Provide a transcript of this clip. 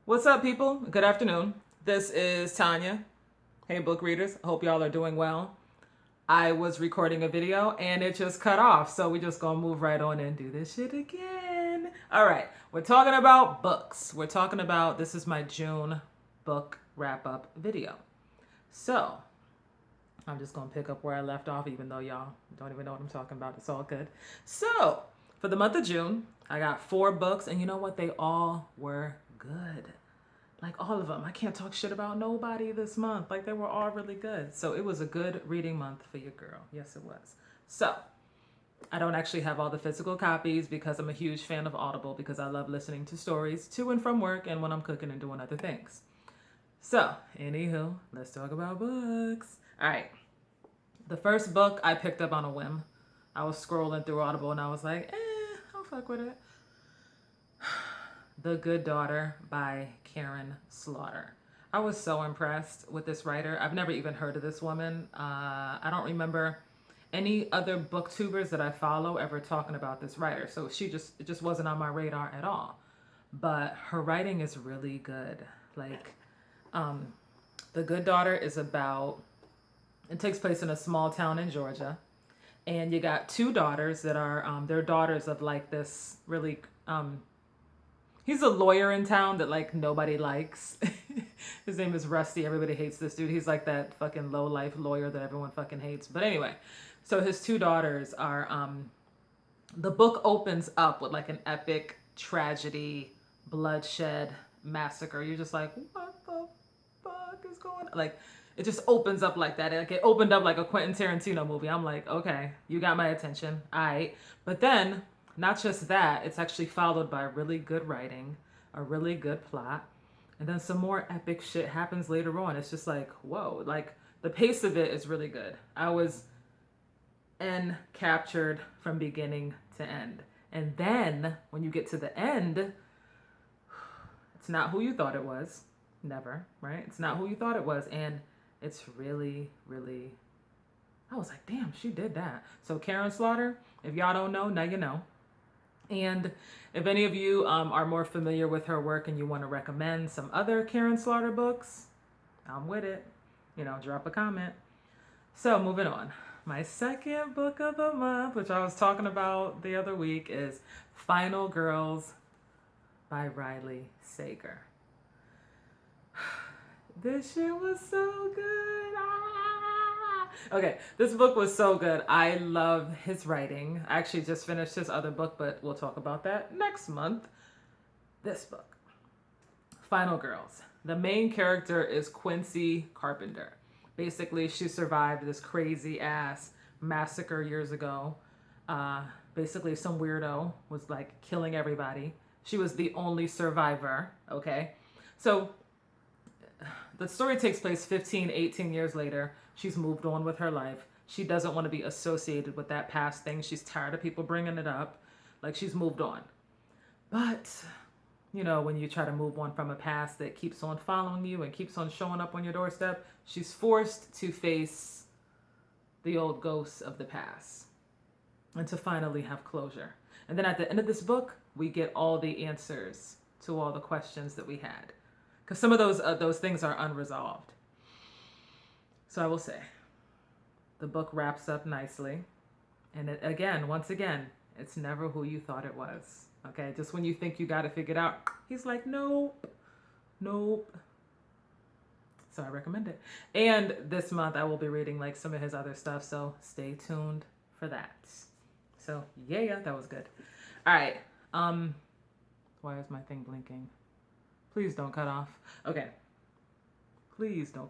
What's up, people? Good afternoon. This is Tanya. Hey, book readers. I hope y'all are doing well. I was recording a video and it just cut off, so we just gonna move right on and do this shit again. All right, we're talking about books. This is my June book wrap up video. So, I'm just gonna pick up where I left off, even though y'all don't even know what I'm talking about. It's all good. So, for the month of June, I got 4 books, and you know what? They all were good. Like all of them. I can't talk shit about nobody this month. Like they were all really good. So it was a good reading month for your girl. Yes, it was. So I don't actually have all the physical copies because I'm a huge fan of Audible because I love listening to stories to and from work and when I'm cooking and doing other things. So, anywho, let's talk about books. All right. The first book I picked up on a whim. I was scrolling through Audible and I was like, I'll fuck with it. The Good Daughter by Karin Slaughter. I was so impressed with this writer. I've never even heard of this woman. I don't remember any other booktubers that I follow ever talking about this writer. So it just wasn't on my radar at all. But her writing is really good. Like, The Good Daughter is about, it takes place in a small town in Georgia. And you got 2 daughters that are, they're daughters of like this really, he's a lawyer in town that like nobody likes. His name is Rusty. Everybody hates this dude. He's like that fucking low life lawyer that everyone fucking hates. But anyway, so his 2 daughters are the book opens up with like an epic tragedy, bloodshed, massacre. You're just like, what the fuck is going on? Like it just opens up like that. Like it opened up like a Quentin Tarantino movie. I'm like, okay, you got my attention. All right. But then not just that, it's actually followed by really good writing, a really good plot, and then some more epic shit happens later on. It's just like, whoa, like the pace of it is really good. I was captured from beginning to end. And then when you get to the end, it's not who you thought it was. Never, right? It's not who you thought it was. And it's really, really, I was like, damn, she did that. So Karin Slaughter, if y'all don't know, now you know. And if any of you are more familiar with her work and you want to recommend some other Karin Slaughter books, I'm with it. You know, drop a comment. So moving on. My second book of the month, which I was talking about the other week, is Final Girls by Riley Sager. This shit was so good. Okay, this book was so good. I love his writing. I actually just finished his other book, but we'll talk about that next month. This book, Final Girls. The main character is Quincy Carpenter. Basically, she survived this crazy ass massacre years ago. Basically, some weirdo was like killing everybody. She was the only survivor, okay? So the story takes place 15, 18 years later. She's moved on with her life. She doesn't want to be associated with that past thing. She's tired of people bringing it up. Like she's moved on. But, you know, when you try to move on from a past that keeps on following you and keeps on showing up on your doorstep, she's forced to face the old ghosts of the past and to finally have closure. And then at the end of this book, we get all the answers to all the questions that we had. Because some of those things are unresolved. So I will say, the book wraps up nicely. And it, again, once again, it's never who you thought it was. Okay, just when you think you got it figured out, he's like, nope, nope. So I recommend it. And this month I will be reading like some of his other stuff. So stay tuned for that. So yeah, that was good. All right. Why is my thing blinking? Please don't cut off. Okay. Please don't.